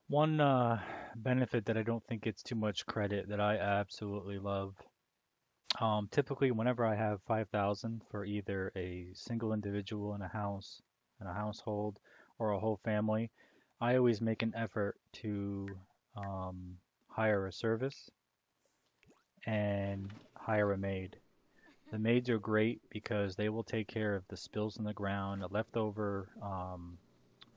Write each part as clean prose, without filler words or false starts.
One benefit that I don't think gets too much credit that I absolutely love. Typically, whenever I have 5,000 for either a single individual in a household, or a whole family, I always make an effort to um, hire a service and hire a maid. The maids are great because they will take care of the spills on the ground, the leftover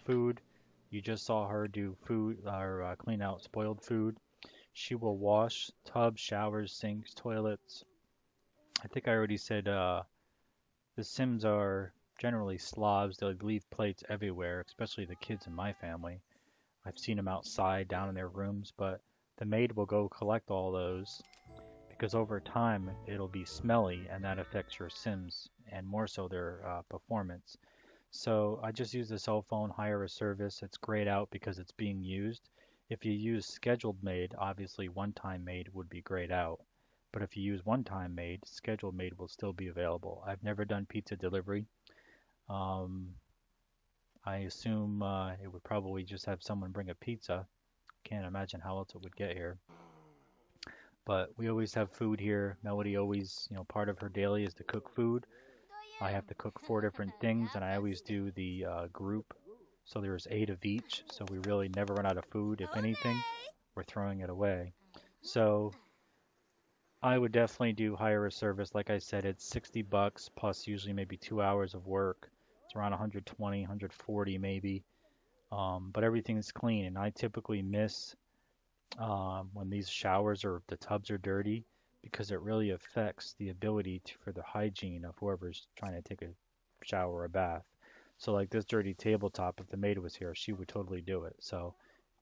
food. You just saw her do food or clean out spoiled food. She will wash tubs, showers, sinks, toilets. I think I already said the Sims are generally slobs. They'll leave plates everywhere, especially the kids in my family. I've seen them outside, down in their rooms, but the maid will go collect all those because over time it'll be smelly and that affects your Sims and more so their performance. So I just use the cell phone, hire a service. It's grayed out because it's being used. If you use scheduled made, obviously one-time made would be grayed out. But if you use one-time made, scheduled made will still be available. I've never done pizza delivery. Um, I assume it would probably just have someone bring a pizza. Can't imagine how else it would get here. But we always have food here. Melody always, part of her daily is to cook food. I have to cook four different things, and I always do the group. So there's eight of each. So we really never run out of food. If anything, we're throwing it away. So I would definitely do hire a service. Like I said, it's 60 bucks plus usually maybe 2 hours of work. It's around 120, 140 maybe. But everything's clean, and I typically miss when these showers or the tubs are dirty because it really affects the ability for the hygiene of whoever's trying to take a shower or a bath. So like this dirty tabletop, if the maid was here, she would totally do it. So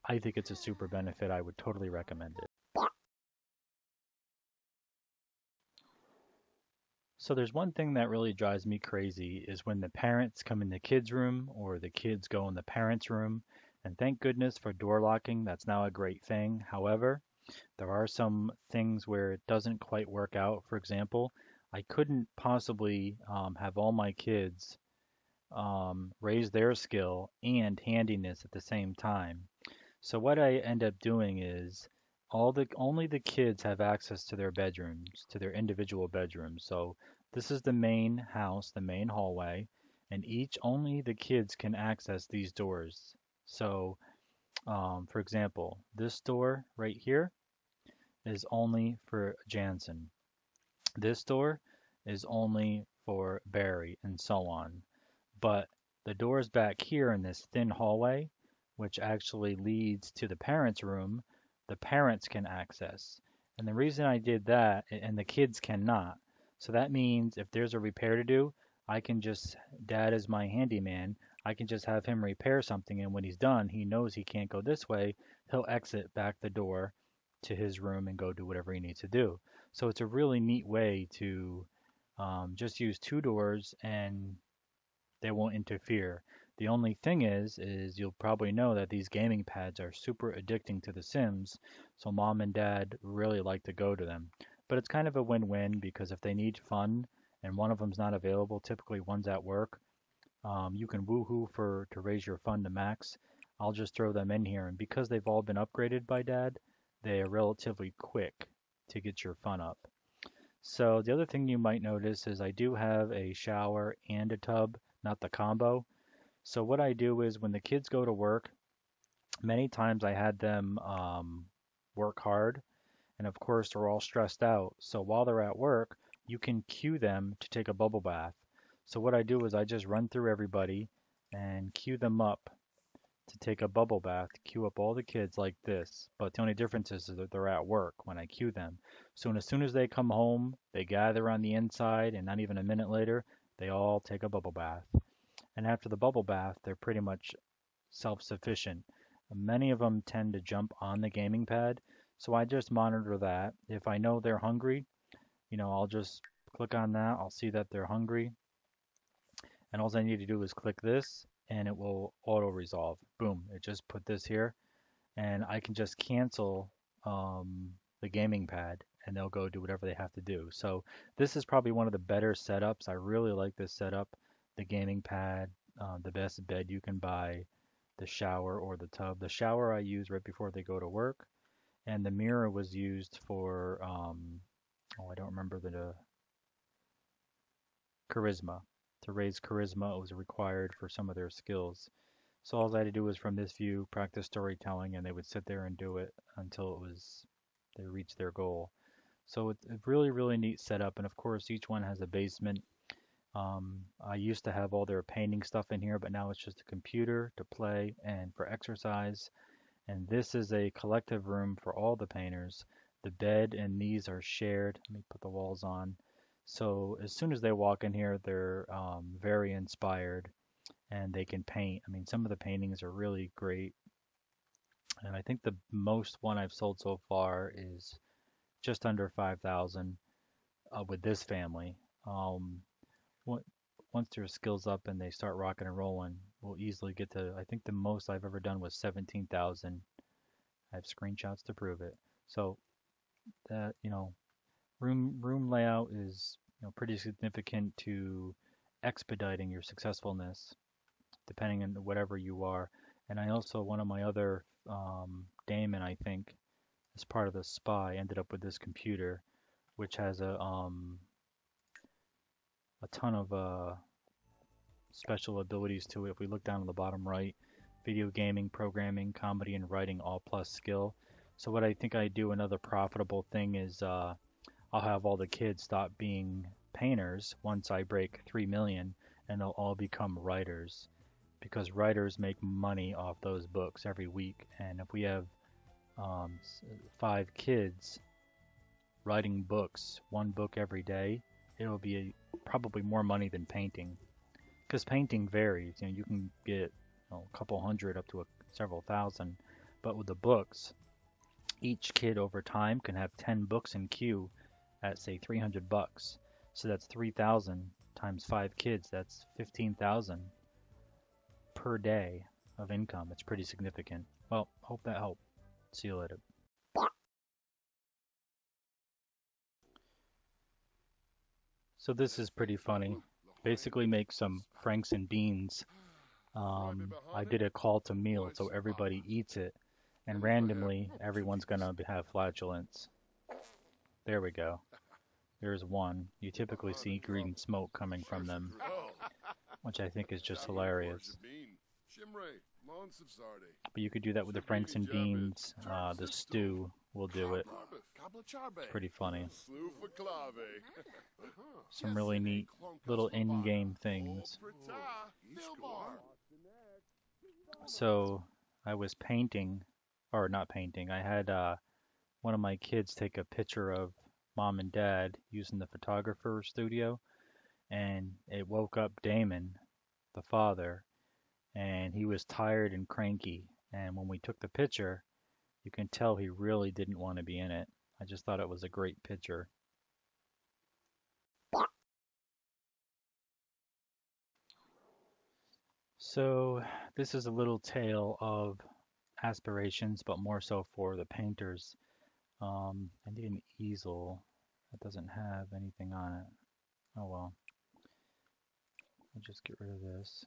I think it's a super benefit. I would totally recommend it. So there's one thing that really drives me crazy is when the parents come in the kids' room or the kids go in the parents' room. And thank goodness for door locking. That's now a great thing. However, there are some things where it doesn't quite work out. For example, I couldn't possibly have all my kids raise their skill and handiness at the same time. So what I end up doing is only the kids have access to their bedrooms, to their individual bedrooms. So this is the main house, the main hallway, and each only the kids can access these doors. So, for example, this door right here is only for Jansen. This door is only for Barry, and so on. But the doors back here in this thin hallway, which actually leads to the parents' room, the parents can access. And the reason I did that, and the kids cannot, so that means if there's a repair to do, I can just, dad is my handyman, I can just have him repair something, and when he's done, he knows he can't go this way, he'll exit back the door to his room and go do whatever he needs to do. So it's a really neat way to just use two doors and they won't interfere. The only thing is you'll probably know that these gaming pads are super addicting to The Sims, so mom and dad really like to go to them. But it's kind of a win-win because if they need fun and one of them's not available, typically one's at work, you can woohoo for to raise your fun to max. I'll just throw them in here, and because they've all been upgraded by dad, they are relatively quick to get your fun up. So the other thing you might notice is I do have a shower and a tub, not the combo. So what I do is when the kids go to work, many times I had them work hard, and of course they're all stressed out. So while they're at work, you can cue them to take a bubble bath. So what I do is I just run through everybody and cue them up to take a bubble bath, queue up all the kids like this. But the only difference is that they're at work when I queue them. So as soon as they come home, they gather on the inside, and not even a minute later, they all take a bubble bath. And after the bubble bath, they're pretty much self-sufficient. Many of them tend to jump on the gaming pad, so I just monitor that. If I know they're hungry, I'll just click on that. I'll see that they're hungry, And all I need to do is click this and it will auto resolve. Boom, it just put this here and I can just cancel the gaming pad and they'll go do whatever they have to do. So this is probably one of the better setups. I really like this setup. The gaming pad, the best bed you can buy, the shower or the tub. The shower I use right before they go to work, and the mirror was used for, oh, I don't remember the charisma. To raise charisma, it was required for some of their skills. So all I had to do was from this view practice storytelling, and they would sit there and do it until it was they reached their goal. So it's a really, really neat setup. And of course, each one has a basement. I used to have all their painting stuff in here, but now it's just a computer to play and for exercise. And this is a collective room for all the painters. The bed and these are shared. Let me put the walls on. So as soon as they walk in here, they're very inspired and they can paint. I mean, some of the paintings are really great. And I think the most one I've sold so far is just under 5,000 with this family. Um, on- Once their skills up and they start rocking and rolling, we'll easily get to, I think the most I've ever done was 17,000. I have screenshots to prove it. So that, room layout is, pretty significant to expediting your successfulness, depending on whatever you are. And I also, one of my other, Damon, I think, as part of the SPY, ended up with this computer, which has a ton of special abilities to it. If we look down on the bottom right, video gaming, programming, comedy, and writing all plus skill. So what I think I do another profitable thing is I'll have all the kids stop being painters once I break 3 million and they'll all become writers because writers make money off those books every week. And if we have 5 kids writing books, one book every day, it'll be probably more money than painting. Because painting varies. You can get a couple hundred up to several thousand, but with the books, each kid over time can have 10 books in queue at say $300. So that's 3,000 times 5 kids. That's 15,000 per day of income. It's pretty significant. Well, hope that helped. See you later. So this is pretty funny. Basically make some Franks and beans. I did a call to meal so everybody eats it and randomly everyone's gonna have flatulence. There we go. There's one. You typically see green smoke coming from them, which I think is just hilarious. But you could do that with the Franks and beans. The stew will do it. It's pretty funny. Some really neat little in-game things. So I was painting, or not painting. I had one of my kids take a picture of mom and dad using the photographer studio, and it woke up Damon, the father, and he was tired and cranky. And when we took the picture, you can tell he really didn't want to be in it. I just thought it was a great picture. So this is a little tale of aspirations, but more so for the painters. I need an easel that doesn't have anything on it. Oh well, I'll just get rid of this.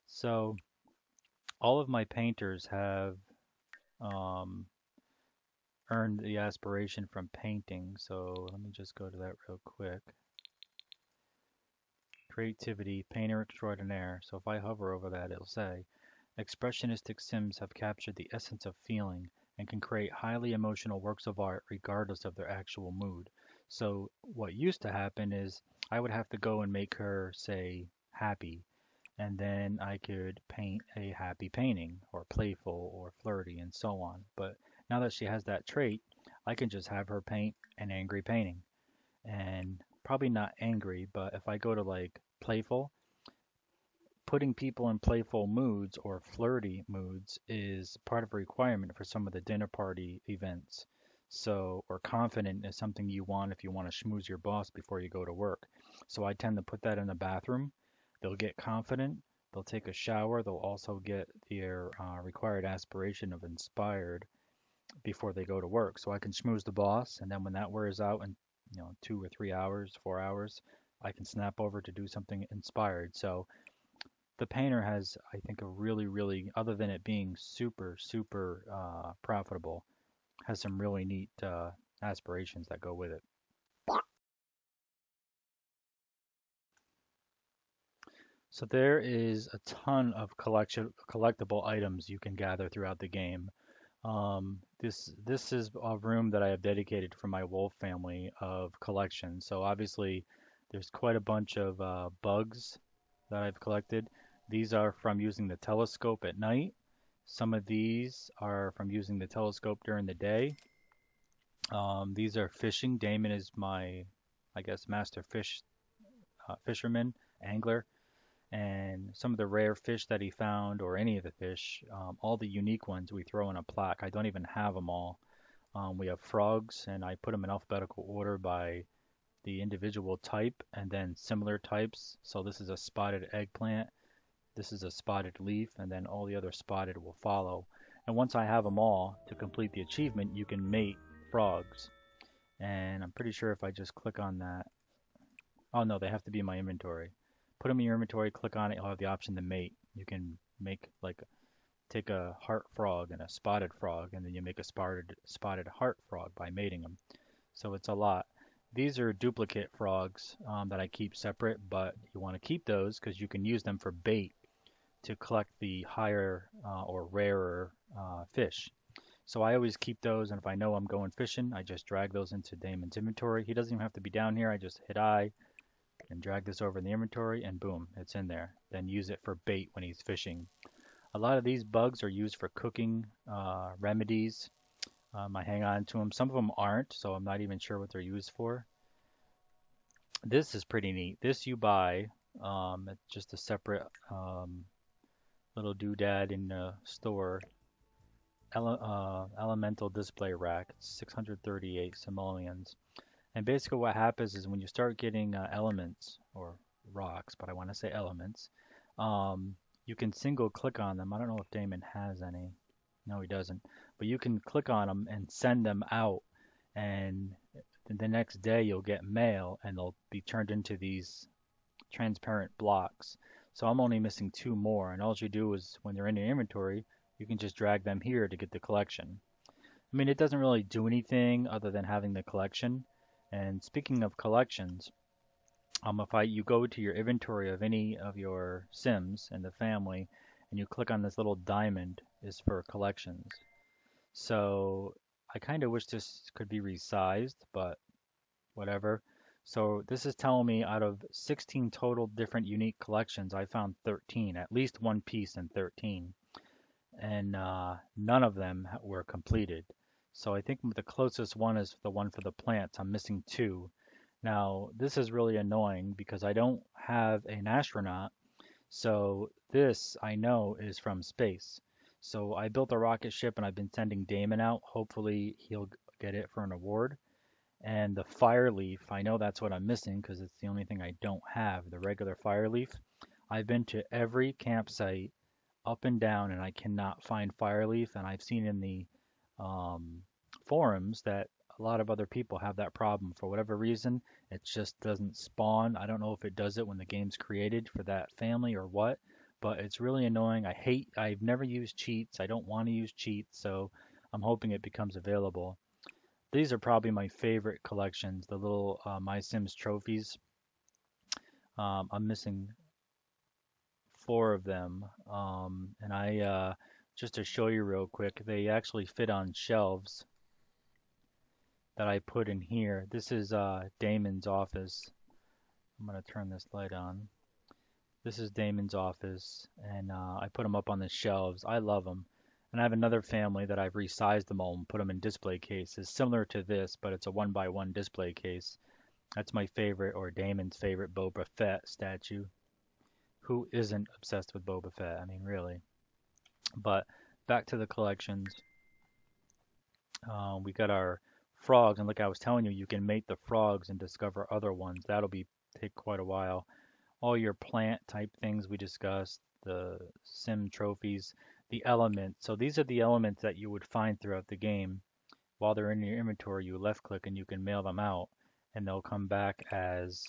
So all of my painters have um, earned the aspiration from painting. So let me just go to that real quick. Creativity, painter extraordinaire. So if I hover over that, it'll say, expressionistic sims have captured the essence of feeling and can create highly emotional works of art regardless of their actual mood. So what used to happen is I would have to go and make her say happy, and then I could paint a happy painting or playful or flirty and so on. But now that she has that trait, I can just have her paint an angry painting. And probably not angry, but if I go to like playful, putting people in playful moods or flirty moods is part of a requirement for some of the dinner party events. So, or confident is something you want if you want to schmooze your boss before you go to work. So I tend to put that in the bathroom. They'll get confident. They'll take a shower. They'll also get their required aspiration of inspired before they go to work. So I can schmooze the boss, and then when that wears out in 2 or 3 hours, 4 hours, I can snap over to do something inspired. So the painter has, I think, a really, really, other than it being super, super profitable, has some really neat aspirations that go with it. So there is a ton of collectible items you can gather throughout the game. This is a room that I have dedicated for my wolf family of collections. So obviously, there's quite a bunch of bugs that I've collected. These are from using the telescope at night. Some of these are from using the telescope during the day. These are fishing. Damon is my, I guess, master fisherman, angler, and some of the rare fish that he found, or any of the fish, all the unique ones we throw in a plaque. I don't even have them all. We have frogs, and I put them in alphabetical order by the individual type, and then similar types. So this is a spotted eggplant, this is a spotted leaf, and then all the other spotted will follow. And once I have them all, to complete the achievement, you can mate frogs. And I'm pretty sure if I just click on that, oh no, they have to be in my inventory. Put them in your inventory, click on it, you'll have the option to mate. You can make like take a heart frog and a spotted frog, and then you make a spotted heart frog by mating them. So it's a lot. These are duplicate frogs that I keep separate, but you want to keep those because you can use them for bait to collect the higher or rarer fish. So I always keep those, and if I know I'm going fishing, I just drag those into Damon's inventory. He doesn't even have to be down here. I just hit I and drag this over in the inventory, and boom, it's in there. Then use it for bait when he's fishing. A lot of these bugs are used for cooking remedies. I hang on to them. Some of them aren't, so I'm not even sure what they're used for. This is pretty neat. This you buy. It's just a separate little doodad in the store. Elemental display rack. It's 638 simoleons. And basically what happens is when you start getting elements or rocks, but I want to say elements, you can single click on them. I don't know if Damon has any. No, he doesn't. But you can click on them and send them out, and the next day you'll get mail, and they'll be turned into these transparent blocks. So I'm only missing two more, and all you do is when they're in your inventory, you can just drag them here to get the collection. I mean, it doesn't really do anything other than having the collection. And speaking of collections, if you go to your inventory of any of your Sims in the family, and you click on this little diamond, is for collections. So I kind of wish this could be resized, but whatever. So this is telling me out of 16 total different unique collections, I found 13, at least one piece in 13, and none of them were completed. So I think the closest one is the one for the plants. I'm missing two. Now, this is really annoying because I don't have an astronaut, so this I know is from space. So I built a rocket ship and I've been sending Damon out. Hopefully he'll get it for an award. And the fire leaf, I know that's what I'm missing because it's the only thing I don't have, the regular fire leaf. I've been to every campsite up and down and I cannot find fire leaf. And I've seen in the um, forums that a lot of other people have that problem for whatever reason. It just doesn't spawn. I don't know if it does it when the game's created for that family or what, but it's really annoying. I've never used cheats. I don't want to use cheats, so I'm hoping it becomes available. These are probably my favorite collections, the little My Sims trophies. I'm missing four of them, and just to show you real quick, they actually fit on shelves that I put in here. This is Damon's office. I'm going to turn this light on. This is Damon's office, and I put them up on the shelves. I love them. And I have another family that I've resized them all and put them in display cases, similar to this, but it's a one by one display case. That's my favorite, or Damon's favorite, Boba Fett statue. Who isn't obsessed with Boba Fett? I mean, really. But back to the collections. We got our frogs, and like I was telling you, you can mate the frogs and discover other ones. That'll be take quite a while. All your plant type things we discussed, the sim trophies, the elements. So these are the elements that you would find throughout the game. While they're in your inventory, you left click and you can mail them out, and they'll come back as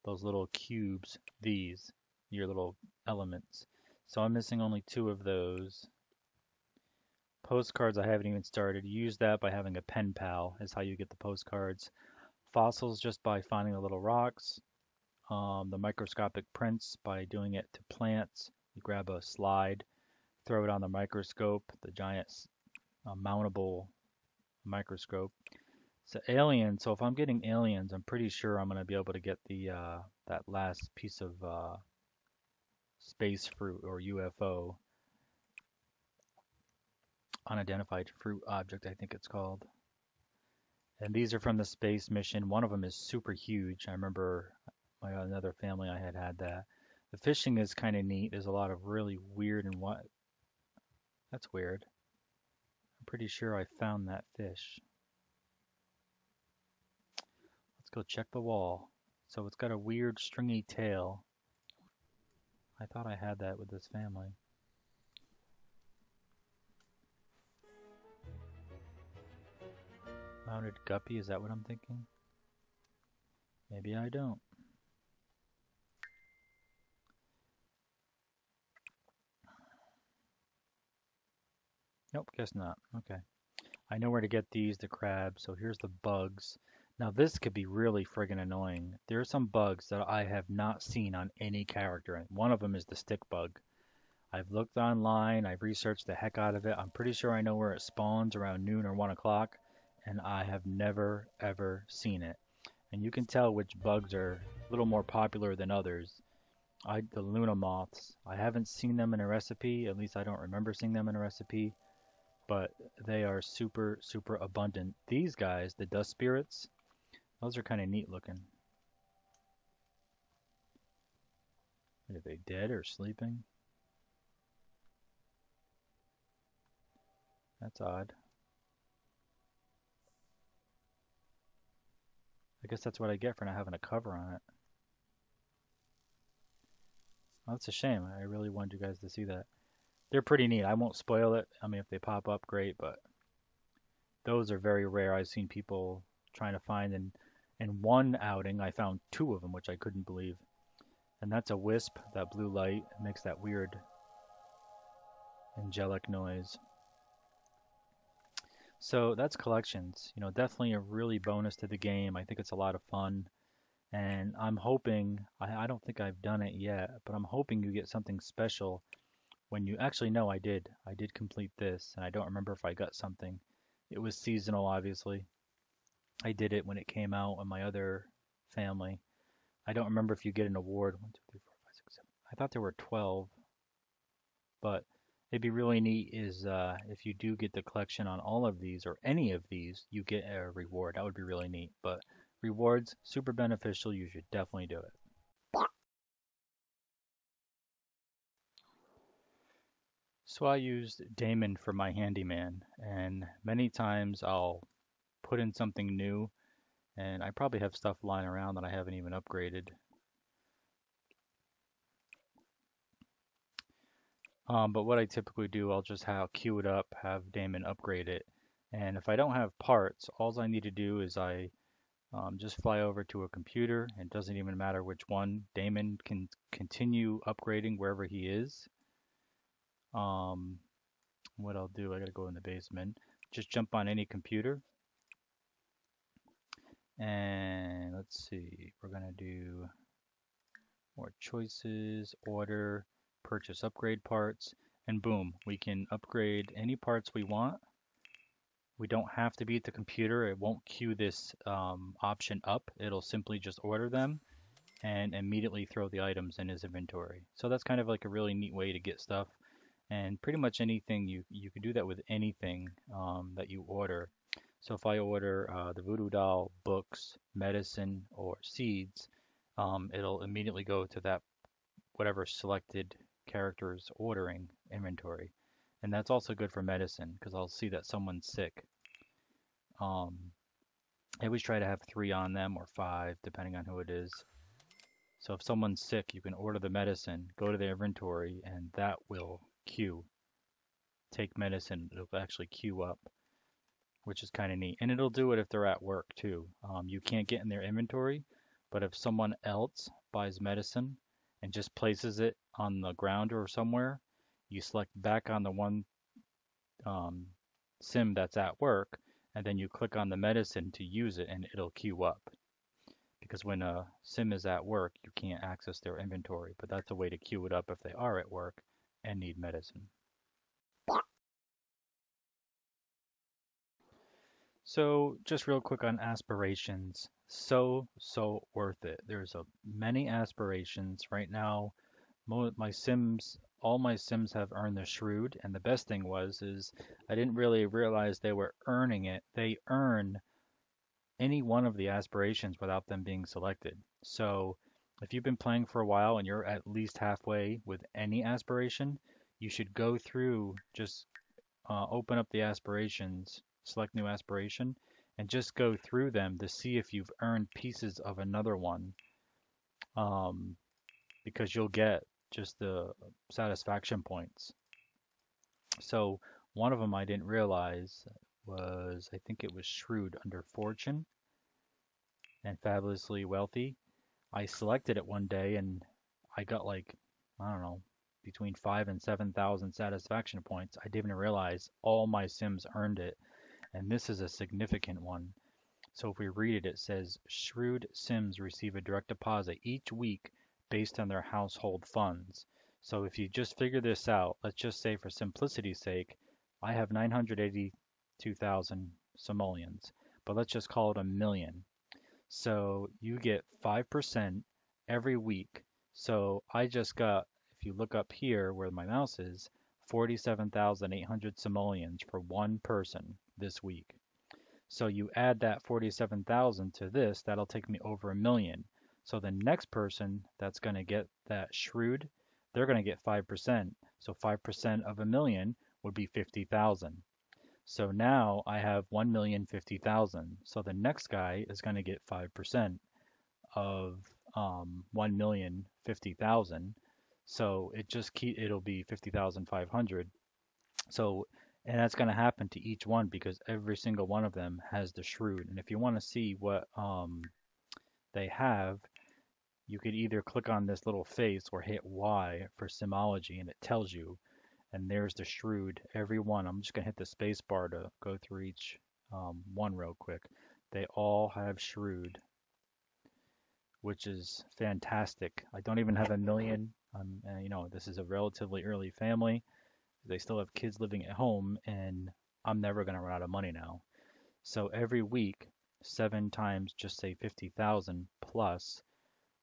those little cubes, these, your little elements. So I'm missing only two of those. Postcards I haven't even started. Use that by having a pen pal is how you get the postcards. Fossils just by finding the little rocks. The microscopic prints by doing it to plants. You grab a slide, throw it on the microscope, the giant mountable microscope. So aliens. So if I'm getting aliens, I'm pretty sure I'm gonna be able to get the that last piece of space fruit or UFO, unidentified fruit object, I think it's called. And these are from the space mission. One of them is super huge. I remember my another family I had that. The fishing is kind of neat. There's a lot of really weird and what. That's weird. I'm pretty sure I found that fish. Let's go check the wall. So it's got a weird stringy tail. I thought I had that with this family. Mounted guppy, is that what I'm thinking? Maybe I don't. Nope, guess not. Okay. I know where to get these, the crabs. So here's the bugs. Now this could be really friggin' annoying. There are some bugs that I have not seen on any character. One of them is the stick bug. I've looked online, I've researched the heck out of it. I'm pretty sure I know where it spawns around noon or 1 o'clock, and I have never ever seen it. And you can tell which bugs are a little more popular than others. The Luna moths, I haven't seen them in a recipe, at least I don't remember seeing them in a recipe, but they are super, super abundant. These guys, the dust spirits, those are kind of neat looking. Are they dead or sleeping? That's odd. I guess that's what I get for not having a cover on it. Well, that's a shame. I really wanted you guys to see that. They're pretty neat. I won't spoil it. I mean, if they pop up, great, but those are very rare. I've seen people trying to find, and in one outing, I found two of them, which I couldn't believe. And that's a wisp. That blue light makes that weird angelic noise. So that's collections. You know, definitely a really bonus to the game. I think it's a lot of fun. And I'm hoping, I don't think I've done it yet, but I'm hoping you get something special when you actually know I did. I did complete this, and I don't remember if I got something. It was seasonal, obviously. I did it when it came out on my other family. I don't remember if you get an award. One, two, three, four, five, six, seven. I thought there were 12, but it'd be really neat is if you do get the collection on all of these or any of these, you get a reward. That would be really neat. But rewards, super beneficial. You should definitely do it. So I used Damon for my handyman, and many times I'll put in something new, and I probably have stuff lying around that I haven't even upgraded. But what I typically do, I'll just have queue it up, have Damon upgrade it, and if I don't have parts, all I need to do is I just fly over to a computer. It doesn't even matter which one. Damon can continue upgrading wherever he is. Um, what I'll do, I gotta go in the basement. Just jump on any computer, and let's see, we're gonna do more choices, order, purchase upgrade parts, and boom, we can upgrade any parts we want. We don't have to be at the computer. It won't queue this option up. It'll simply just order them and immediately throw the items in his inventory. So that's kind of like a really neat way to get stuff. And pretty much anything, you can do that with anything that you order. So if I order the Voodoo Doll, books, medicine, or seeds, it'll immediately go to that whatever selected character's ordering inventory. And that's also good for medicine because I'll see that someone's sick. I always try to have 3 on them or 5, depending on who it is. So if someone's sick, you can order the medicine, go to their inventory, and that will queue. Take medicine, it'll actually queue up, which is kind of neat. And it'll do it if they're at work too. You can't get in their inventory, but if someone else buys medicine and just places it on the ground or somewhere, you select back on the one um, sim that's at work, and then you click on the medicine to use it, and it'll queue up. Because when a sim is at work, you can't access their inventory, but that's a way to queue it up if they are at work and need medicine. So just real quick on aspirations, so worth it. There's many aspirations right now. My Sims, all my Sims have earned the Shrewd, and the best thing is I didn't really realize they were earning it. They earn any one of the aspirations without them being selected. So if you've been playing for a while and you're at least halfway with any aspiration, you should go through, just open up the aspirations, select new aspiration, and just go through them to see if you've earned pieces of another one, um, because you'll get just the satisfaction points. So one of them I didn't realize was, I think it was Shrewd under Fortune and Fabulously Wealthy. I selected it one day and I got like, I don't know, between 5 and 7,000 satisfaction points. I didn't even realize all my Sims earned it, and this is a significant one. So if we read it, it says Shrewd Sims receive a direct deposit each week based on their household funds. So if you just figure this out, let's just say for simplicity's sake, I have 982,000 simoleons, but let's just call it a million. So you get 5% every week. So I just got, if you look up here where my mouse is, 47,800 simoleons for one person this week. So you add that 47,000 to this, that'll take me over a million. So the next person that's going to get that Shrewd, they're going to get 5%. So 5% of a million would be 50,000. So now I have 1,050,000. So the next guy is going to get 5% of 1,050,000. So it'll be 50,500. So, and that's going to happen to each one because every single one of them has the Shrewd. And if you want to see what they have, you could either click on this little face or hit Y for Simology, and it tells you. And there's the Shrewd, every one. I'm just going to hit the space bar to go through each one real quick. They all have Shrewd, which is fantastic. I don't even have a million. This is a relatively early family. They still have kids living at home, and I'm never going to run out of money now. So every week, 7 times, just say 50,000 plus,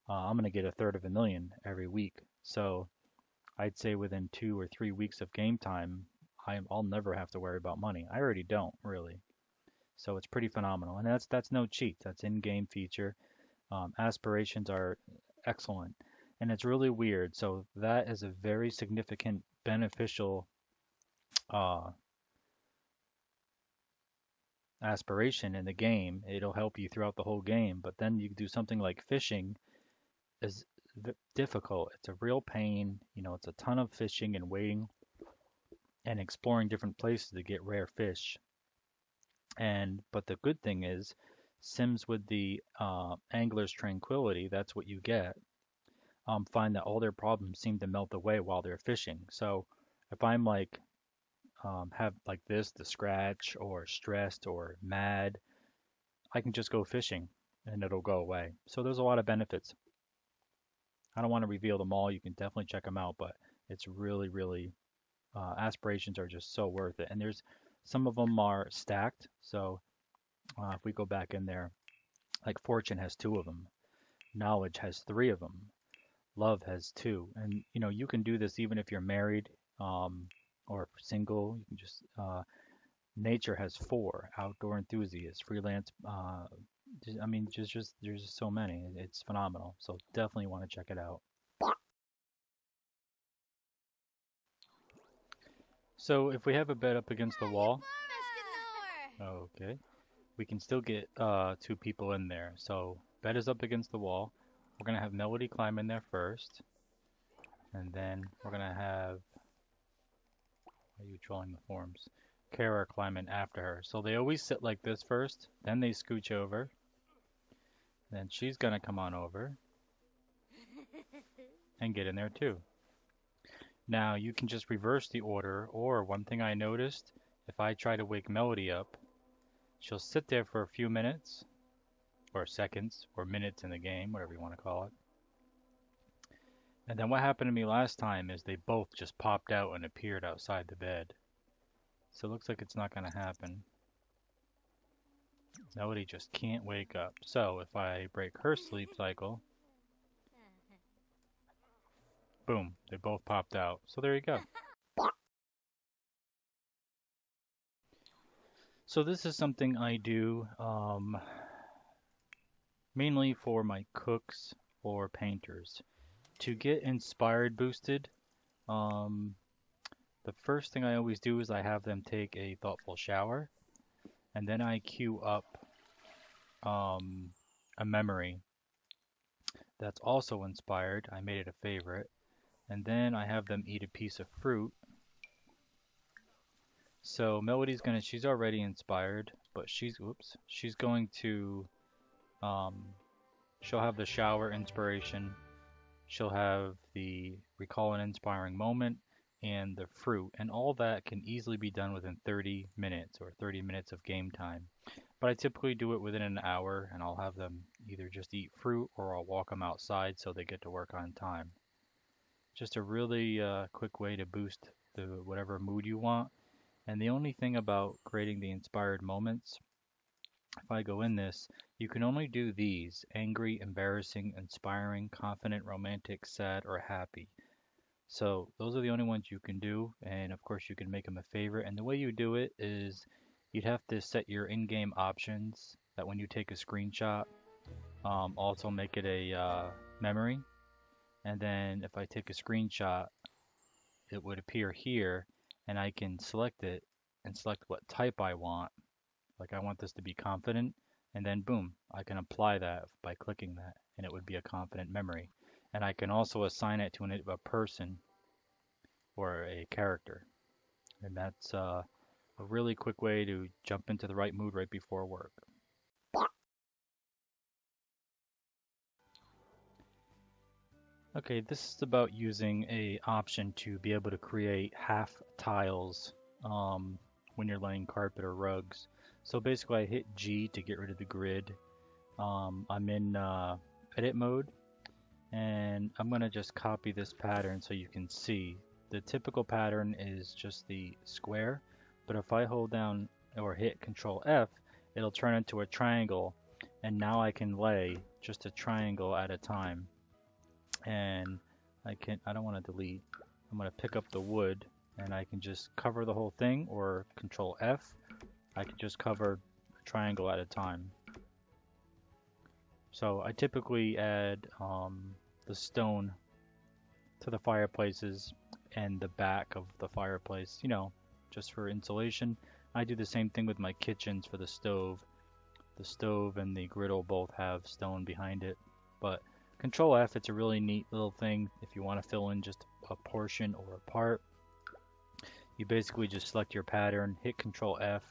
I'm going to get a third of a million every week. So I'd say within 2 or 3 weeks of game time, I'll never have to worry about money. I already don't really. So it's pretty phenomenal, and that's no cheat. That's in-game feature. Aspirations are excellent, and it's really weird. So that is a very significant beneficial uh, aspiration in the game. It'll help you throughout the whole game. But then you do something like fishing is difficult. It's a real pain. It's a ton of fishing and waiting and exploring different places to get rare fish. But the good thing is, Sims with the angler's tranquility, that's what you get. Find that all their problems seem to melt away while they're fishing. So if I'm like have like this, the scratch or stressed or mad, I can just go fishing and it'll go away. So there's a lot of benefits. I don't want to reveal them all. You can definitely check them out, but it's really, really aspirations are just so worth it. And there's some of them are stacked. So if we go back in there, like Fortune has 2 of them, Knowledge has 3 of them, Love has 2, and you can do this even if you're married um, or single. You can just Nature has 4, Outdoor Enthusiast, Freelance. I mean, just there's just so many. It's phenomenal. So definitely want to check it out. So if we have a bed up against the wall, okay. we can still get two people in there. So bed is up against the wall. We're gonna have Melody climb in there first, and then we're gonna have, why are you drawing the forms? Kara climb in after her. So they always sit like this first, then they scooch over, then she's gonna come on over and get in there too. Now you can just reverse the order, or one thing I noticed, if I try to wake Melody up, she'll sit there for a few minutes, or seconds, or minutes in the game, whatever you want to call it. And then what happened to me last time is they both just popped out and appeared outside the bed. So it looks like it's not going to happen. Melody just can't wake up. So if I break her sleep cycle, boom, they both popped out. So there you go. So this is something I do mainly for my cooks or painters. To get inspired boosted, um, the first thing I always do is I have them take a thoughtful shower, and then I queue up um, a memory that's also inspired. I made it a favorite. And then I have them eat a piece of fruit. So Melody's gonna, she's already inspired, but she's going to, um, she'll have the shower inspiration. She'll have the recall an inspiring moment and the fruit, and all that can easily be done within 30 minutes or 30 minutes of game time. But I typically do it within an hour, and I'll have them either just eat fruit or I'll walk them outside so they get to work on time. Just a really quick way to boost the whatever mood you want. And the only thing about creating the inspired moments, if I go in this, you can only do these: angry, embarrassing, inspiring, confident, romantic, sad, or happy. So those are the only ones you can do, and of course you can make them a favorite. And the way you do it is you'd have to set your in-game options that when you take a screenshot, also make it a memory. And then if I take a screenshot, it would appear here, and I can select it and select what type I want. Like I want this to be confident, and then boom, I can apply that by clicking that, and it would be a confident memory. And I can also assign it to a person or a character. And that's a really quick way to jump into the right mood right before work. Okay, this is about using a option to be able to create half tiles um, when you're laying carpet or rugs. So basically I hit G to get rid of the grid. I'm in edit mode, and I'm gonna just copy this pattern so you can see. The typical pattern is just the square, but if I hold down or hit Control F, it'll turn into a triangle, and now I can lay just a triangle at a time. And I don't want to delete. I'm gonna pick up the wood, and I can just cover the whole thing, or Control F. I can just cover a triangle at a time. So I typically add the stone to the fireplaces and the back of the fireplace, just for insulation. I do the same thing with my kitchens for the stove. The stove and the griddle both have stone behind it. But Control F, it's a really neat little thing if you want to fill in just a portion or a part. You basically just select your pattern, hit Control F,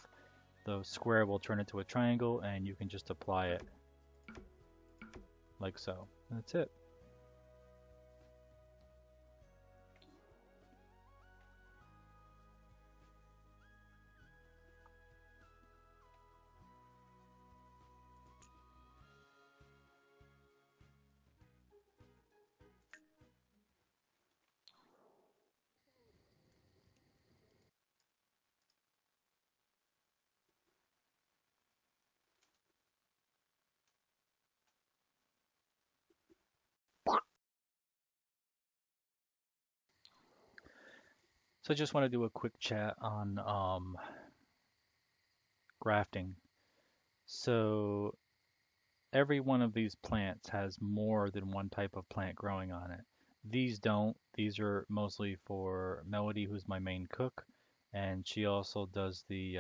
the square will turn into a triangle, and you can just apply it like so. That's it. So I just want to do a quick chat on grafting. So every one of these plants has more than one type of plant growing on it. These don't. These are mostly for Melody, who's my main cook, and she also does the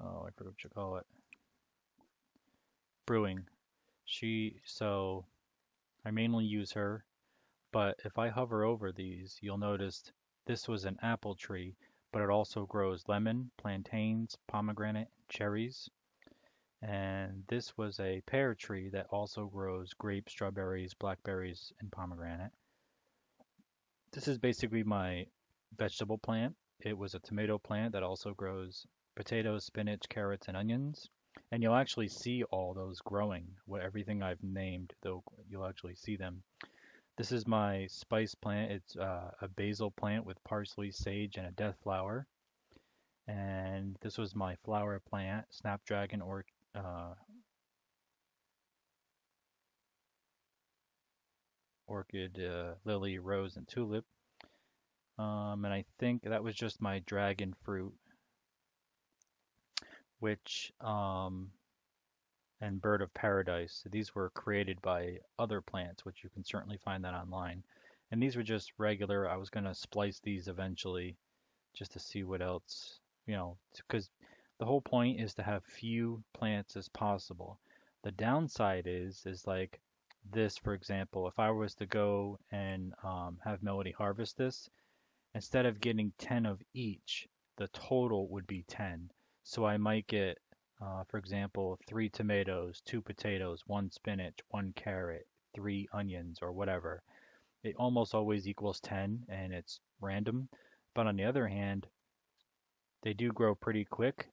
oh, I forgot what you call it, brewing. So I mainly use her, but if I hover over these, you'll notice this was an apple tree, but it also grows lemon, plantains, pomegranate, cherries. And this was a pear tree that also grows grapes, strawberries, blackberries, and pomegranate. This is basically my vegetable plant. It was a tomato plant that also grows potatoes, spinach, carrots, and onions. And you'll actually see all those growing. Everything I've named, though, you'll actually see them. This is my spice plant. It's a basil plant with parsley, sage, and a death flower. And this was my flower plant, snapdragon uh, orchid, lily, rose, and tulip. And I think that was just my dragon fruit, which and bird of paradise. These were created by other plants, which you can certainly find that online. And these were just regular. I was going to splice these eventually just to see what else, because the whole point is to have few plants as possible. The downside is like this, for example, if I was to go and have Melody harvest this, instead of getting 10 of each, the total would be 10. So I might get, for example, 3 tomatoes, 2 potatoes, 1 spinach, 1 carrot, 3 onions, or whatever. It almost always equals 10 and it's random. But on the other hand, they do grow pretty quick.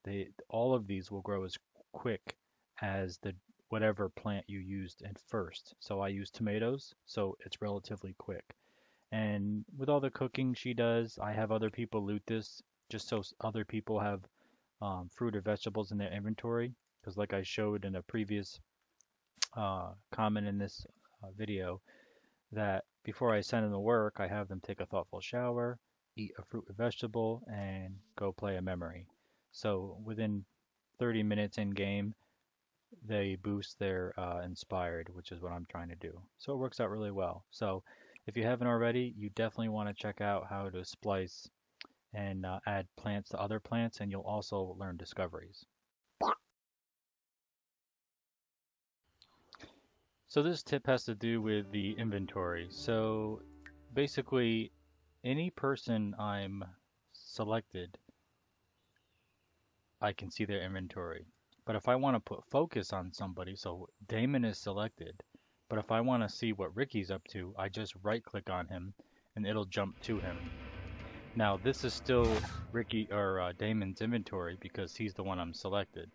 All of these will grow as quick as the whatever plant you used at first. So I use tomatoes, so it's relatively quick. And with all the cooking she does, I have other people loot this just so other people have fruit or vegetables in their inventory. Because like I showed in a previous comment in this video, that before I send them to work, I have them take a thoughtful shower, eat a fruit or vegetable, and go play a memory. So within 30 minutes in game, they boost their inspired, which is what I'm trying to do. So it works out really well. So if you haven't already, you definitely want to check out how to splice and add plants to other plants, and you'll also learn discoveries. So this tip has to do with the inventory. So basically, any person I'm selected, I can see their inventory. But if I want to put focus on somebody, so Damon is selected, but if I want to see what Ricky's up to, I just right click on him and it'll jump to him. Now this is still Ricky or Damon's inventory because he's the one I'm selected.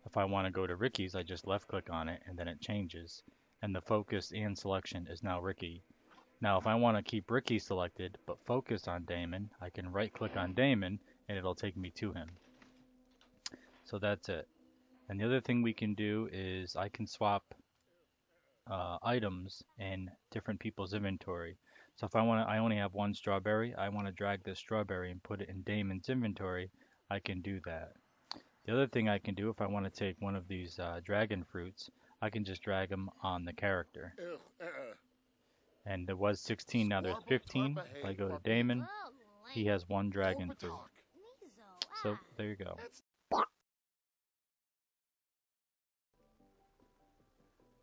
If I want to go to Ricky's, I just left click on it and then it changes. And the focus and selection is now Ricky. Now if I want to keep Ricky selected but focus on Damon, I can right click on Damon and it'll take me to him. So that's it. And the other thing we can do is I can swap items in different people's inventory. So if I only have one strawberry, I want to drag this strawberry and put it in Damon's inventory, I can do that. The other thing I can do if I want to take one of these dragon fruits, I can just drag them on the character. And there was 16, now there's 15. If I go to Damon, he has one dragon fruit. So there you go.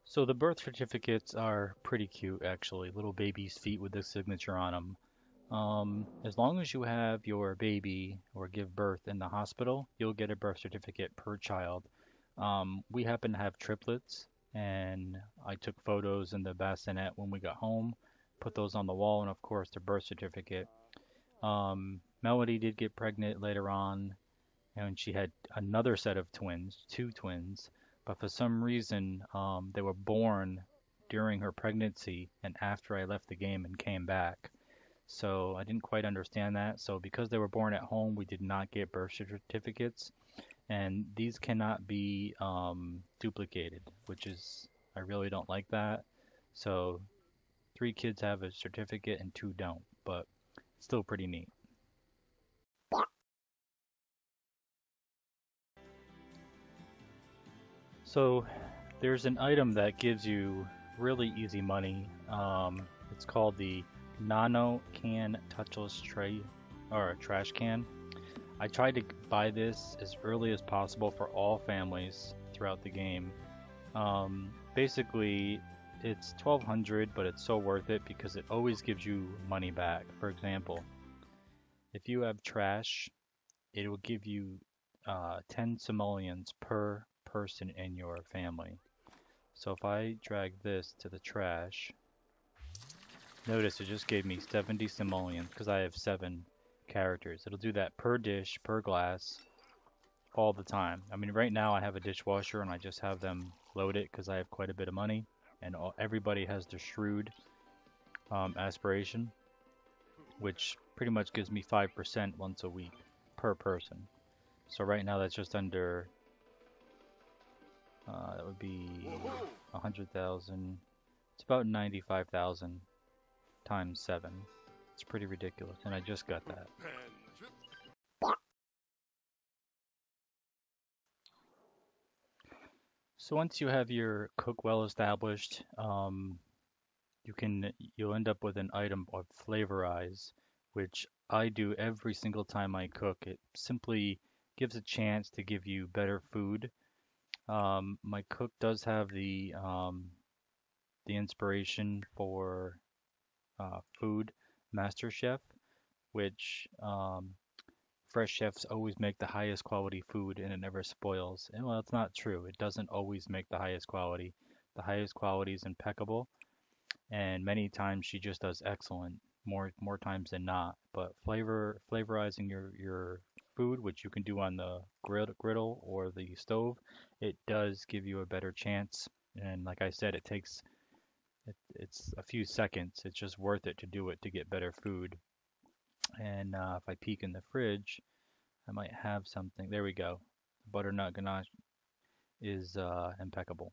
So the birth certificates are pretty cute, actually. Little baby's feet with the signature on them. As long as you have your baby or give birth in the hospital, you'll get a birth certificate per child. We happen to have triplets, and I took photos in the bassinet when we got home, put those on the wall, and of course the birth certificate. Melody did get pregnant later on, and she had another set of twins, 2 twins. But for some reason, they were born during her pregnancy and after I left the game and came back. So I didn't quite understand that. So because they were born at home, we did not get birth certificates, and these cannot be duplicated, which is, I really don't like that. So 3 kids have a certificate and 2 don't, but it's still pretty neat. So there's an item that gives you really easy money. It's called the Nano Can Touchless Tray or a trash can. I tried to buy this as early as possible for all families throughout the game. Basically, it's 1200, but it's so worth it because it always gives you money back. For example, if you have trash, it will give you 10 simoleons per person in your family. So if I drag this to the trash, notice it just gave me 70 simoleons because I have 7 characters. It'll do that per dish, per glass, all the time. I mean, right now I have a dishwasher and I just have them load it because I have quite a bit of money, and everybody has the shrewd aspiration, which pretty much gives me 5% once a week per person. So right now that's just under, that would be 100,000. It's about 95,000 times 7. It's pretty ridiculous, and I just got that. So once you have your cook well established, you'll end up with an item of flavorize, which I do every single time I cook. It simply gives a chance to give you better food. My cook does have the inspiration for food Master Chef, which fresh chefs always make the highest quality food and it never spoils. And well, it's not true. It doesn't always make the highest quality. The highest quality is impeccable, and many times she just does excellent, more times than not. But flavorizing your food, which you can do on the griddle or the stove, it does give you a better chance. And like I said, it's a few seconds. It's just worth it to do it to get better food. And if I peek in the fridge, I might have something. There we go. Butternut ganache is impeccable.